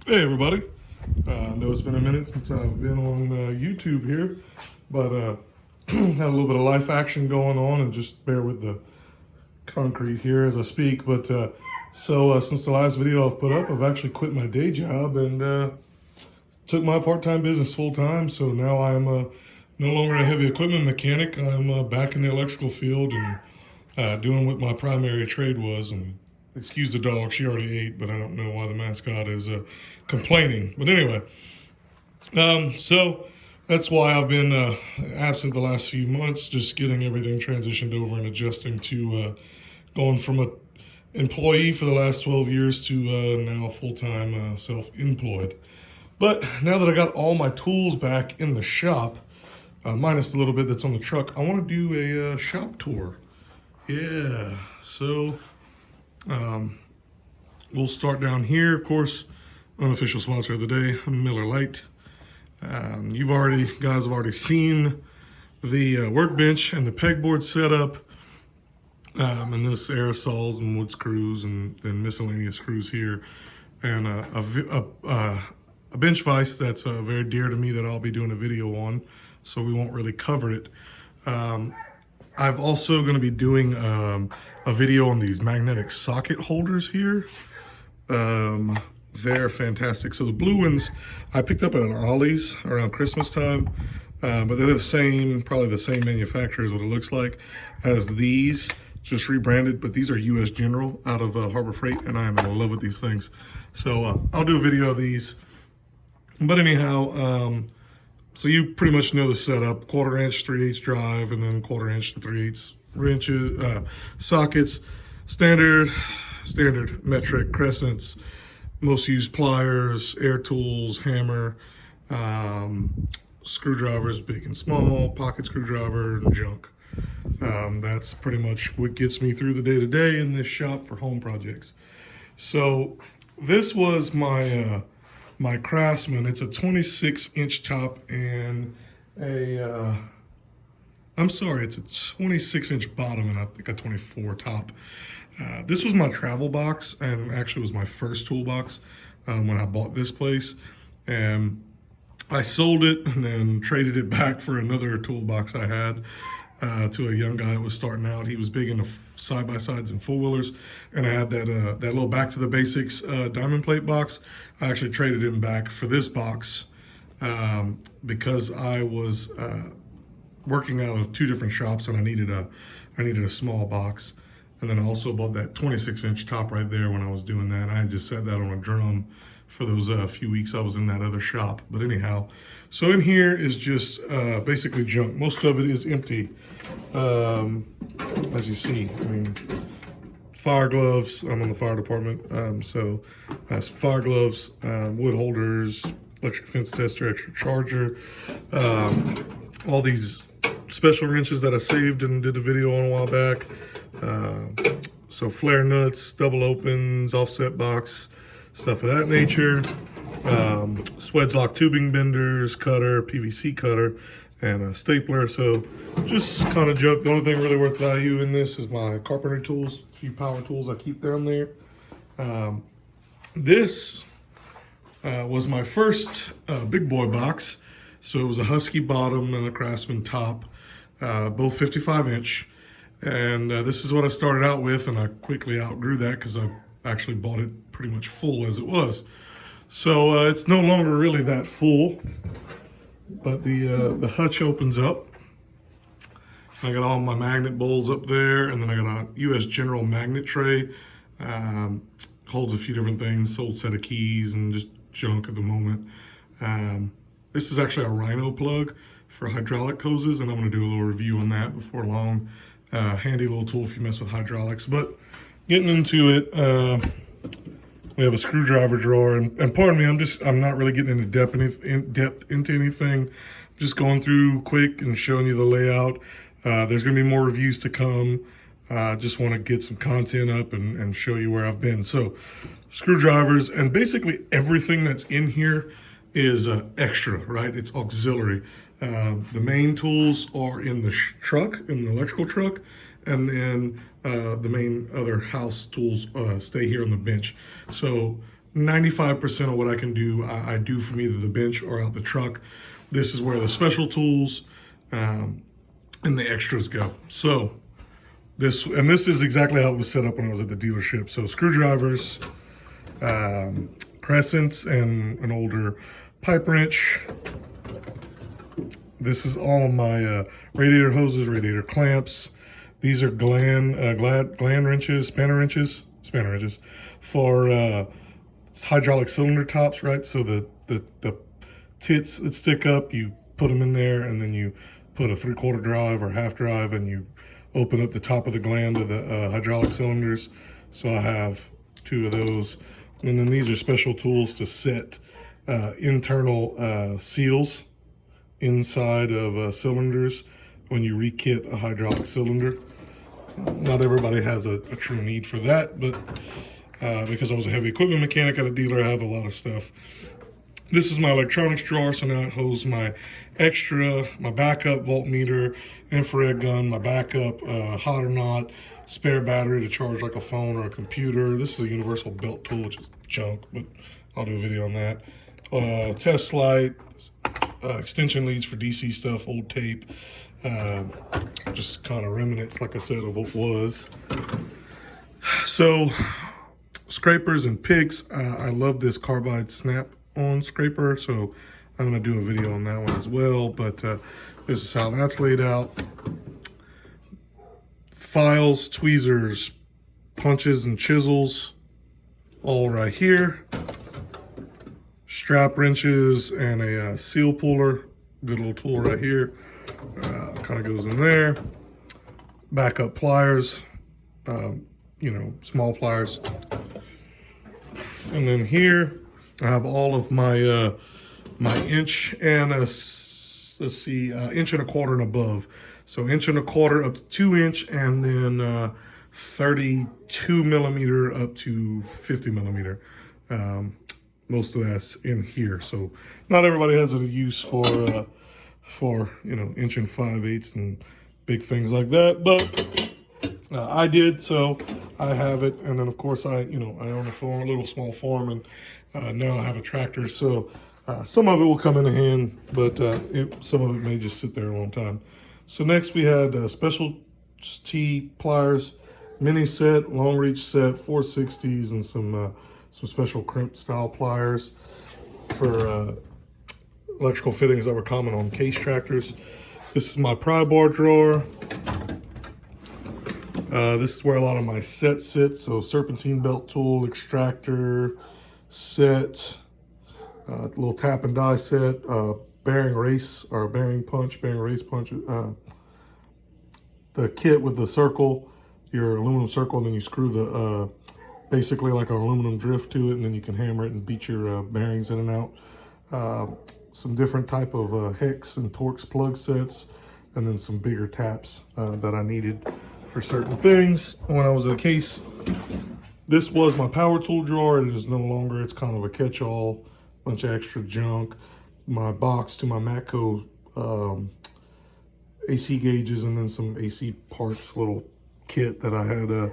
Hey everybody. I know it's been a minute since I've been on YouTube here, but had a little bit of life action going on, and just bear with the concrete here as I speak. But since the last video I've put up, I've actually quit my day job and took my part-time business full-time. So now I'm no longer a heavy equipment mechanic. I'm back in the electrical field and doing what my primary trade was. And excuse the dog, she already ate, but I don't know why the mascot is complaining. But anyway, so that's why I've been absent the last few months, just getting everything transitioned over and adjusting to going from a employee for the last 12 years to now full-time self-employed. But now that I got all my tools back in the shop, minus the little bit that's on the truck, I want to do a shop tour. Yeah, so we'll start down here. Of course, unofficial sponsor of the day, Miller Lite. You guys have already seen the workbench and the pegboard setup, and this aerosols and wood screws and then miscellaneous screws here, and a bench vise that's very dear to me that I'll be doing a video on, so we won't really cover it. I'm also going to be doing a video on these magnetic socket holders here. They're fantastic. So the blue ones I picked up at an Ollie's around Christmas time, but they're probably the same manufacturer is what it looks like as these, just rebranded, but these are US General out of Harbor Freight, and I am in love with these things. So I'll do a video of these. But anyhow, so you pretty much know the setup: 1/4 inch 3/8 drive, and then 1/4 inch to 3/8 wrenches, sockets, standard, metric, crescents, most used pliers, air tools, hammer, screwdrivers, big and small, pocket screwdriver, and junk. That's pretty much what gets me through the day-to-day in this shop for home projects. So this was my my Craftsman. It's a 26-inch top and it's a 26-inch bottom and I think a 24 top. This was my travel box, and actually was my first toolbox when I bought this place. And I sold it and then traded it back for another toolbox I had to a young guy that was starting out. He was big into side-by-sides and four-wheelers, and I had that little Back to the Basics diamond plate box. I actually traded him back for this box because I was working out of two different shops, and I needed a small box. And then I also bought that 26-inch top right there when I was doing that. I had just set that on a drum for those few weeks I was in that other shop. But anyhow, so in here is just basically junk. Most of it is empty, as you see. I mean, fire gloves. I'm on the fire department, so some fire gloves, wood holders, electric fence tester, extra charger, all these special wrenches that I saved and did a video on a while back. So flare nuts, double opens, offset box, stuff of that nature. Swedge lock tubing benders, cutter, PVC cutter, and a stapler. So just kind of junk. The only thing really worth value in this is my carpentry tools, a few power tools I keep down there. This was my first big boy box. So it was a Husky bottom and a Craftsman top, both 55-inch. And this is what I started out with, and I quickly outgrew that because I actually bought it pretty much full as it was. So it's no longer really that full, but the hutch opens up. I got all my magnet bowls up there, and then I got a US General magnet tray. Holds a few different things, sold set of keys and just junk at the moment. This is actually a Rhino plug for hydraulic hoses, and I'm going to do a little review on that before long. Handy little tool if you mess with hydraulics. But getting into it, we have a screwdriver drawer, and pardon me, I'm not really getting into depth into anything. I'm just going through quick and showing you the layout. There's going to be more reviews to come. Just want to get some content up and show you where I've been. So screwdrivers, and basically everything that's in here is extra, right? It's auxiliary. The main tools are in the truck, in the electrical truck, and then the main other house tools stay here on the bench. So 95% of what I can do, I do from either the bench or out the truck. This is where the special tools and the extras go. So this is exactly how it was set up when I was at the dealership. So screwdrivers, crescents, and an older pipe wrench. This is all of my radiator hoses, radiator clamps. These are gland wrenches, spanner wrenches for hydraulic cylinder tops, right? So the tits that stick up, you put them in there, and then you put a 3/4 drive or half drive, and you open up the top of the gland of the hydraulic cylinders. So I have 2 of those. And then these are special tools to set internal seals inside of cylinders when you rekit a hydraulic cylinder. Not everybody has a true need for that, but because I was a heavy equipment mechanic at a dealer, I have a lot of stuff. This is my electronics drawer, so now it holds my extra, my backup voltmeter, infrared gun, my backup hot or not, spare battery to charge like a phone or a computer. This is a universal belt tool, which is junk, but I'll do a video on that. Test light, extension leads for DC stuff, old tape, just kind of remnants, like I said, of what was. So, scrapers and picks. I love this carbide snap-on scraper, so I'm going to do a video on that one as well, but this is how that's laid out. Files, tweezers, punches, and chisels, all right here. Strap wrenches and a seal puller, good little tool right here. Kind of goes in there. Backup pliers, small pliers. And then here I have all of my my inch and inch and a quarter and above. So inch and a quarter up to 2 inch, and then 32 millimeter up to 50 millimeter. Most of that's in here. So not everybody has a use for inch and 5/8 and big things like that, but I did, so I have it. And then of course I own a little small farm, and now I have a tractor, so some of it will come in hand, but some of it may just sit there a long time. So next we had specialty pliers, mini set, long reach set, 460s, and some special crimp style pliers for electrical fittings that were common on case tractors. This is my pry bar drawer. This is where a lot of my sets sit. So serpentine belt tool, extractor, set, little tap and die set, bearing race punch, the kit with the circle, your aluminum circle, and then you screw the basically like an aluminum drift to it, and then you can hammer it and beat your bearings in and out. Some different type of hex and Torx plug sets, and then some bigger taps that I needed for certain things when I was at a case. This was my power tool drawer. It is no longer. It's kind of a catch-all, bunch of extra junk. My box to my Matco AC gauges, and then some AC parts, little kit that I had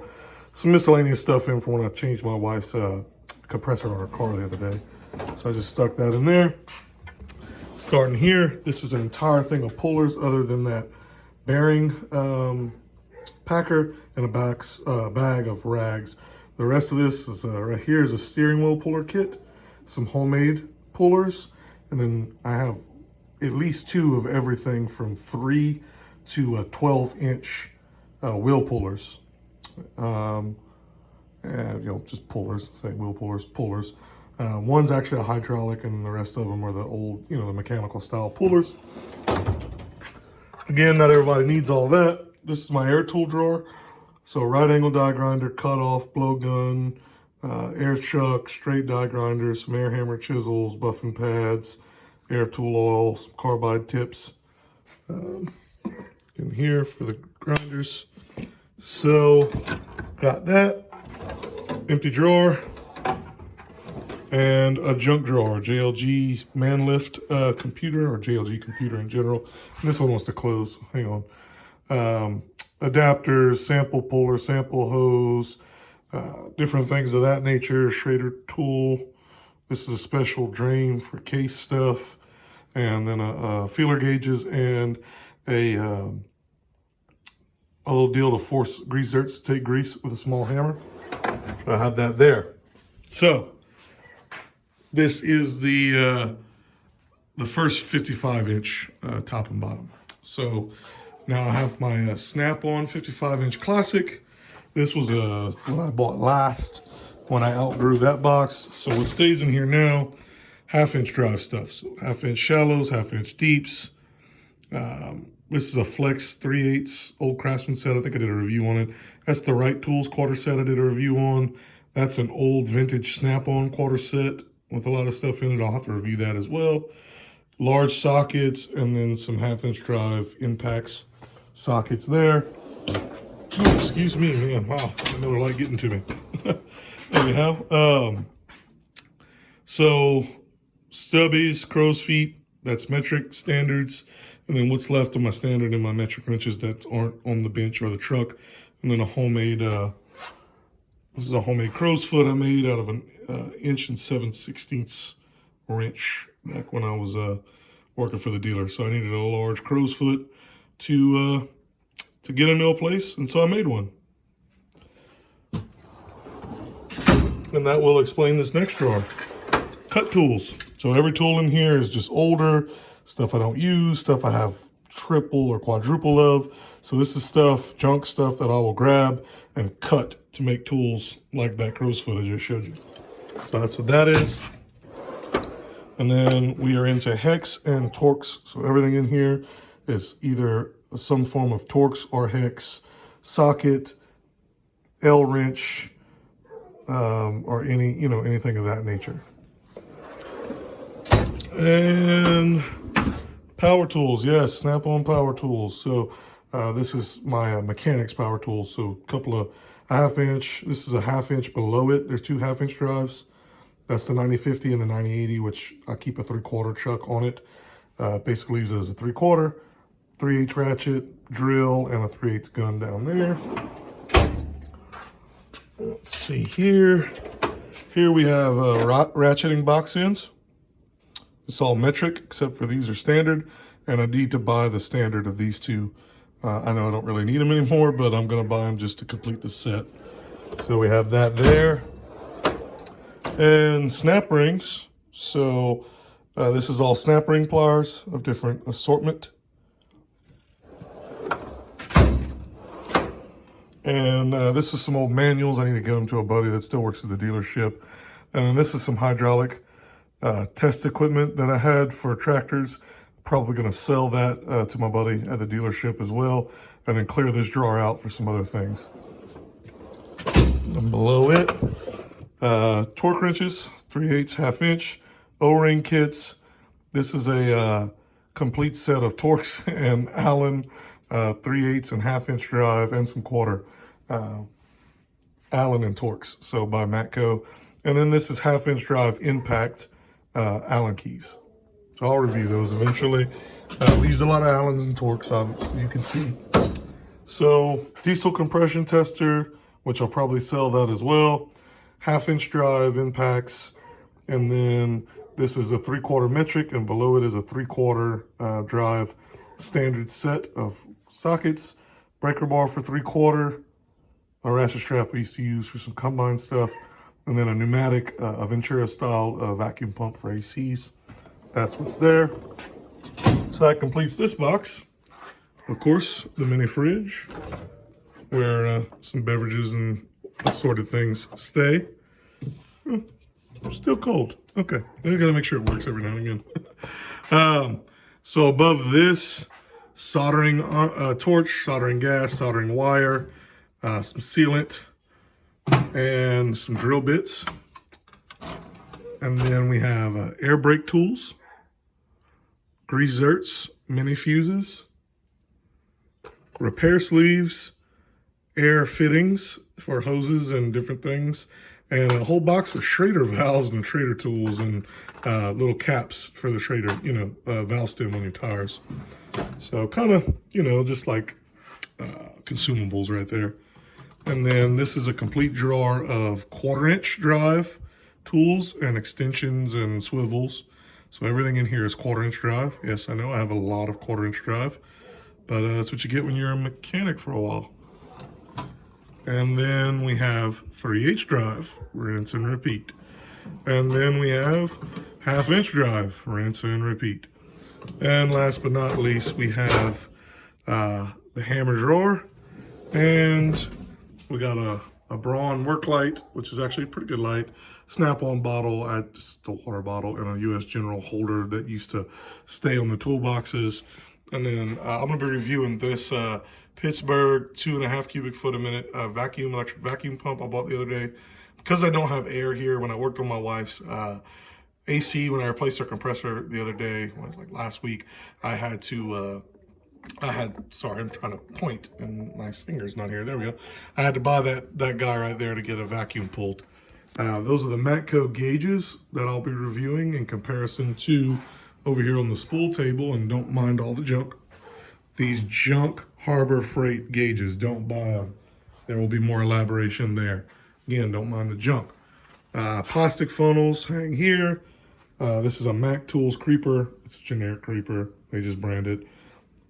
some miscellaneous stuff in for when I changed my wife's compressor on her car the other day. So I just stuck that in there. Starting here, this is an entire thing of pullers other than that bearing packer and a bag of rags. The rest of this is right here is a steering wheel puller kit, some homemade pullers, and then I have at least 2 of everything from 3 to 12-inch wheel pullers. And just pullers, say wheel pullers. One's actually a hydraulic, and the rest of them are the old, the mechanical style pullers. Again, not everybody needs all of that. This is my air tool drawer. So right angle die grinder, cut off, blowgun, air chuck, straight die grinders, some air hammer chisels, buffing pads, air tool oil, some carbide tips in here for the grinders. So got that, empty drawer, and a junk drawer, JLG Manlift computer, or JLG computer in general. And this one wants to close, hang on. Adapters, sample puller, sample hose, different things of that nature, Schrader tool, This is a special drain for case stuff, and then a feeler gauges and a little deal to force grease zerks to take grease with a small hammer. So I have that there. So this is the first 55-inch top and bottom. So now I have my Snap-on 55-inch Classic. This was what I bought last when I outgrew that box. So what stays in here now, half-inch drive stuff. So half-inch shallows, half-inch deeps. This is a Flex 3/8 old Craftsman set. I think I did a review on it. That's the Right Tools quarter set I did a review on. That's an old vintage Snap-on quarter set with a lot of stuff in it. I'll have to review that as well. Large sockets, and then some half-inch drive impacts sockets there. Oh, excuse me, man. Wow, another light getting to me. Anyhow, so stubbies, crow's feet, that's metric standards. And then what's left of my standard and my metric wrenches that aren't on the bench or the truck. And then a homemade, this is a homemade crow's foot I made out of an 1 7/16" wrench back when I was working for the dealer. So I needed a large crow's foot to get into a place, and so I made one. And that will explain this next drawer. Cut tools. So every tool in here is just older, stuff I don't use, stuff I have triple or quadruple of. So this is stuff, junk stuff that I will grab and cut to make tools like that crow's foot I just showed you. So that's what that is. And then we are into hex and Torx. So everything in here is either some form of Torx or hex, socket, L wrench, or anything of that nature. And power tools, yes, Snap-on power tools. So this is my mechanics power tools. So a couple of half-inch. This is a half-inch below it. There's two half-inch drives. That's the 9050 and the 9080, which I keep a 3/4 chuck on it. Basically use it as a 3/4, 3/8 ratchet, drill, and a 3/8 gun down there. Let's see here. Here we have ratcheting box ends. It's all metric, except for these are standard, and I need to buy the standard of these two. I know I don't really need them anymore, but I'm going to buy them just to complete the set. So we have that there. And snap rings. So this is all snap ring pliers of different assortment. And this is some old manuals. I need to get them to a buddy that still works at the dealership. And then this is some hydraulic test equipment that I had for tractors. Probably going to sell that to my buddy at the dealership as well. And then clear this drawer out for some other things. And below it, torque wrenches, 3/8 half-inch, O-ring kits. This is a complete set of Torx and Allen 3/8 and half-inch drive and some quarter Allen and Torx, so by Matco. And then this is half-inch drive impact Allen keys. So I'll review those eventually. We use a lot of Allens and Torx, as you can see. So diesel compression tester, which I'll probably sell that as well. Half-inch drive impacts, and then this is a 3/4 metric, and below it is a 3/4 drive standard set of sockets, breaker bar for 3/4, a ratchet strap we used to use for some combine stuff, and then a pneumatic, a Ventura style vacuum pump for ACs. That's what's there. So that completes this box. Of course, the mini fridge, where some beverages and assorted things stay. Still cold. Okay, I gotta make sure it works every now and again. So above this, soldering torch, soldering gas, soldering wire, some sealant, and some drill bits. And then we have air brake tools, grease zerks, mini fuses, repair sleeves, air fittings for hoses and different things, and a whole box of Schrader valves and Schrader tools and little caps for the Schrader, valve stem on your tires. So kind of, just like consumables right there. And then this is a complete drawer of 1/4 inch drive tools and extensions and swivels. So everything in here is 1/4 inch drive. Yes, I know I have a lot of 1/4 inch drive, but that's what you get when you're a mechanic for a while. And then we have 3/8 drive, rinse and repeat. And then we have 1/2 inch drive, rinse and repeat. And last but not least, we have the hammer drawer, and we got a Braun work light, which is actually a pretty good light. Snap-on bottle, just a water bottle, and a U.S. General holder that used to stay on the toolboxes. And then I'm gonna be reviewing this Pittsburgh 2.5 cubic foot a minute electric vacuum pump I bought the other day. Because I don't have air here, when I worked on my wife's AC, when I replaced her compressor the other day, when it was like last week, I had to, sorry, I'm trying to point and my finger's not here. There we go. I had to buy that guy right there to get a vacuum pulled. Those are the Matco gauges that I'll be reviewing in comparison to over here on the spool table, and don't mind all the junk. These junk Harbor Freight gauges, don't buy them. There will be more elaboration there. Again, don't mind the junk. Plastic funnels hang here. This is a Mac Tools creeper. It's a generic creeper. They just brand it.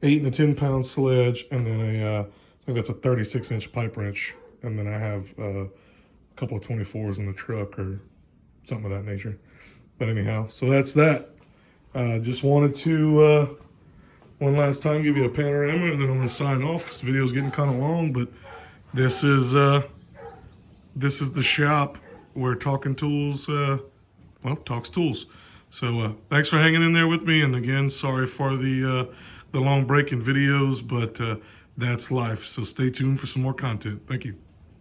8 and a 10-pound sledge, and then I think that's a 36-inch pipe wrench. And then I have a couple of 24s in the truck or something of that nature. But anyhow, so that's that. Just wanted to, one last time, give you a panorama, and then I'm going to sign off because the video is getting kind of long. But this is the shop where Talking Tools, talks tools. So thanks for hanging in there with me. And again, sorry for the long break in videos, but that's life. So stay tuned for some more content. Thank you.